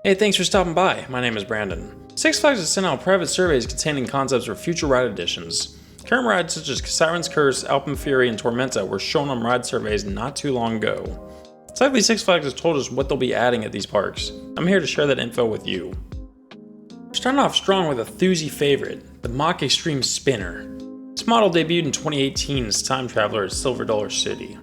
Hey, thanks for stopping by. My name is Brandon. Six Flags has sent out private surveys containing concepts for future ride additions. Current rides such as Siren's Curse, Alpen Fury, and Tormenta were shown on ride surveys not too long ago. Sadly, Six Flags has told us what they'll be adding at these parks. I'm here to share that info with you. We're starting off strong with a Thuzy favorite, the Mack Extreme Spinner. This model debuted in 2018 as Time Traveler at Silver Dollar City.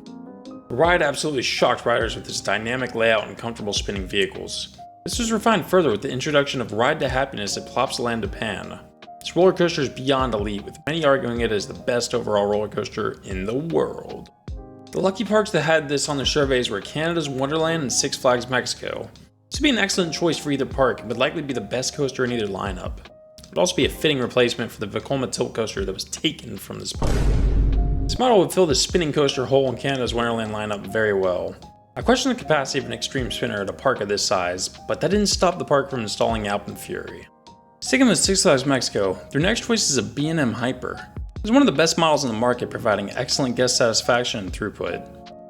The ride absolutely shocked riders with its dynamic layout and comfortable spinning vehicles. This was refined further with the introduction of Ride to Happiness at Plopsaland Japan. This roller coaster is beyond elite, with many arguing it as the best overall roller coaster in the world. The lucky parks that had this on their surveys were Canada's Wonderland and Six Flags Mexico. This would be an excellent choice for either park and would likely be the best coaster in either lineup. It would also be a fitting replacement for the Vekoma tilt coaster that was taken from this park. This model would fill the spinning coaster hole in Canada's Wonderland lineup very well. I question the capacity of an extreme spinner at a park of this size, but that didn't stop the park from installing Alpen Fury. Sticking with Six Flags Mexico, their next choice is a B&M Hyper. It's one of the best models in the market, providing excellent guest satisfaction and throughput.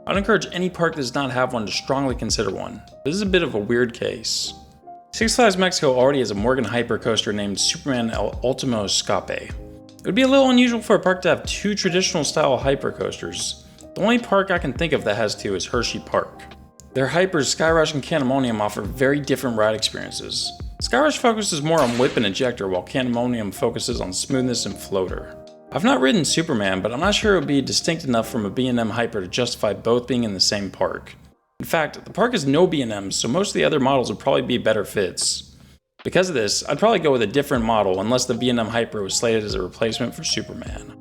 I'd encourage any park that does not have one to strongly consider one. This is a bit of a weird case. Six Flags Mexico already has a Morgan Hyper coaster named Superman El Ultimo Escape. It would be a little unusual for a park to have two traditional style hyper coasters. The only park I can think of that has two is Hershey Park. Their Hypers, Skyrush and Candemonium offer very different ride experiences. Skyrush focuses more on whip and ejector, while Candemonium focuses on smoothness and floater. I've not ridden Superman, but I'm not sure it would be distinct enough from a B&M Hyper to justify both being in the same park. In fact, the park has no B&Ms, so most of the other models would probably be better fits. Because of this, I'd probably go with a different model unless the B&M Hyper was slated as a replacement for Superman.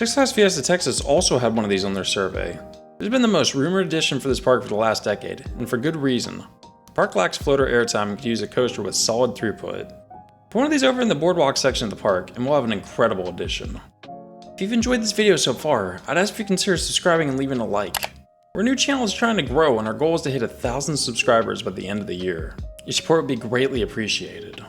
Flags Fiesta Texas also had one of these on their survey. It has been the most rumored addition for this park for the last decade, and for good reason. The park lacks floater airtime and could use a coaster with solid throughput. Put one of these over in the boardwalk section of the park, and we'll have an incredible addition. If you've enjoyed this video so far, I'd ask if you consider subscribing and leaving a like. Our new channel is trying to grow, and our goal is to hit 1,000 subscribers by the end of the year. Your support would be greatly appreciated.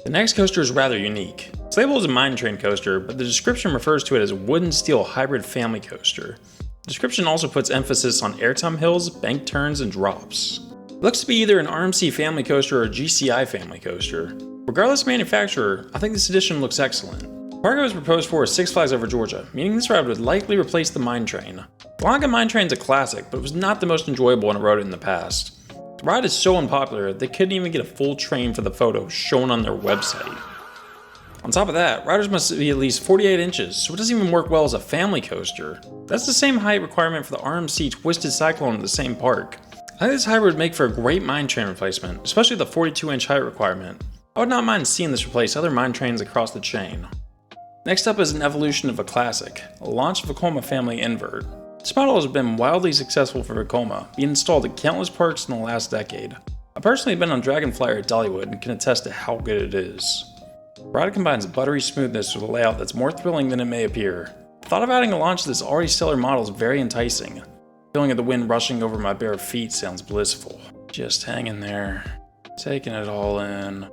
The next coaster is rather unique. It's labeled as a mine train coaster, but the description refers to it as a wood and steel hybrid family coaster. The description also puts emphasis on airtime hills, bank turns, and drops. It looks to be either an RMC family coaster or a GCI family coaster. Regardless of manufacturer, I think this edition looks excellent. The park it was proposed for is Six Flags over Georgia, meaning this ride would likely replace the mine train. The Lanka mine train is a classic, but it was not the most enjoyable when I rode it in the past. The ride is so unpopular they couldn't even get a full train for the photo shown on their website. On top of that, riders must be at least 48 inches, so it doesn't even work well as a family coaster. That's the same height requirement for the RMC Twisted Cyclone at the same park. I think this hybrid would make for a great mine train replacement, especially the 42-inch height requirement. I would not mind seeing this replace other mine trains across the chain. Next up is an evolution of a classic, a launch Vekoma family invert. This model has been wildly successful for Vekoma, being installed at countless parks in the last decade. I personally have been on Dragonflyer at Dollywood and can attest to how good it is. The ride combines buttery smoothness with a layout that's more thrilling than it may appear. The thought of adding a launch to this already stellar model is very enticing. The feeling of the wind rushing over my bare feet sounds blissful. Just hanging there, taking it all in.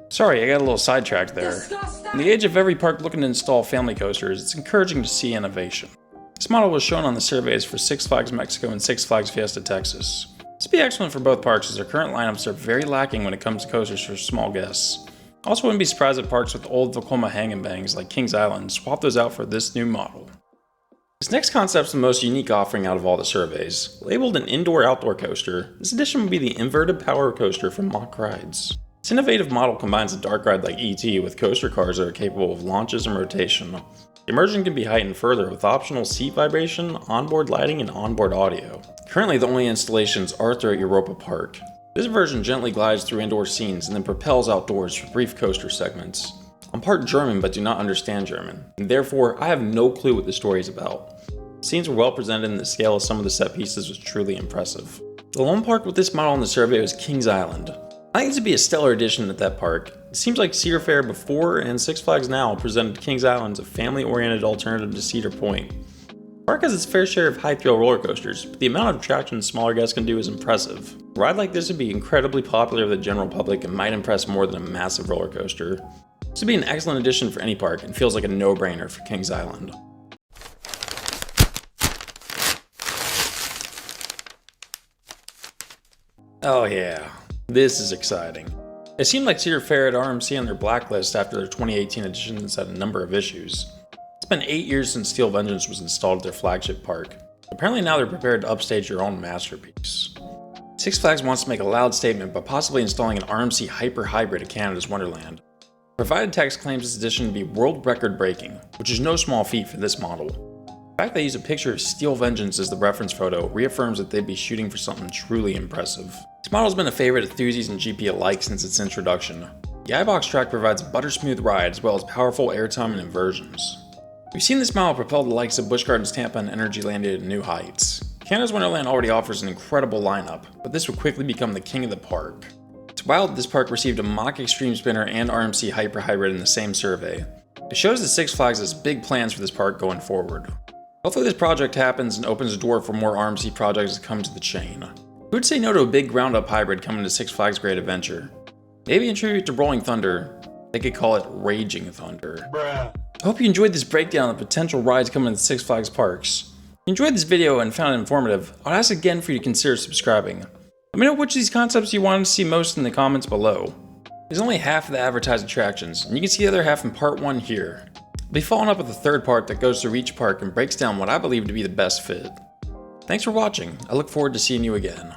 Sorry, I got a little sidetracked there. In the age of every park looking to install family coasters, it's encouraging to see innovation. This model was shown on the surveys for Six Flags Mexico and Six Flags Fiesta Texas. This would be excellent for both parks as their current lineups are very lacking when it comes to coasters for small guests. I also wouldn't be surprised if parks with old Vekoma hang and bangs like Kings Island swap those out for this new model. This next concept is the most unique offering out of all the surveys. Labeled an indoor-outdoor coaster, this edition will be the inverted power coaster from Mack Rides. This innovative model combines a dark ride like ET with coaster cars that are capable of launches and rotation. The immersion can be heightened further with optional seat vibration, onboard lighting, and onboard audio. Currently, the only installations are throughout Europa Park. This version gently glides through indoor scenes and then propels outdoors for brief coaster segments. I'm part German but do not understand German, and therefore I have no clue what the story is about. The scenes were well presented and the scale of some of the set pieces was truly impressive. The lone park with this model in the survey was Kings Island. I think this would be a stellar addition at that park. It seems like Cedar Fair before and Six Flags now presented Kings Island as a family-oriented alternative to Cedar Point. The park has its fair share of high-thrill roller coasters, but the amount of attraction smaller guests can do is impressive. A ride like this would be incredibly popular with the general public and might impress more than a massive roller coaster. This would be an excellent addition for any park and feels like a no-brainer for Kings Island. Oh yeah. This is exciting. It seemed like Cedar Fair had RMC on their blacklist after their 2018 editions had a number of issues. It's been 8 years since Steel Vengeance was installed at their flagship park. Apparently now they're prepared to upstage their own masterpiece. Six Flags wants to make a loud statement by possibly installing an RMC Hyper Hybrid at Canada's Wonderland. Provided text claims this edition to be world record breaking, which is no small feat for this model. The fact they use a picture of Steel Vengeance as the reference photo reaffirms that they'd be shooting for something truly impressive. This model's been a favorite of enthusiasts and GP alike since its introduction. The iBox track provides a buttersmooth ride as well as powerful airtime and inversions. We've seen this model propel the likes of Busch Gardens Tampa and Energyland to new heights. Canada's Wonderland already offers an incredible lineup, but this would quickly become the king of the park. It's wild that this park received a Mack Extreme Spinner and RMC Hyper Hybrid in the same survey. It shows that Six Flags has big plans for this park going forward. Hopefully this project happens and opens the door for more RMC projects to come to the chain. Who would say no to a big ground-up hybrid coming to Six Flags Great Adventure? Maybe in tribute to Rolling Thunder, they could call it Raging Thunder. Bruh. I hope you enjoyed this breakdown of potential rides coming to Six Flags parks. If you enjoyed this video and found it informative, I'd ask again for you to consider subscribing. Let me know which of these concepts you want to see most in the comments below. There's only half of the advertised attractions, and you can see the other half in part 1 here. I'll be following up with a third part that goes through each park and breaks down what I believe to be the best fit. Thanks for watching. I look forward to seeing you again.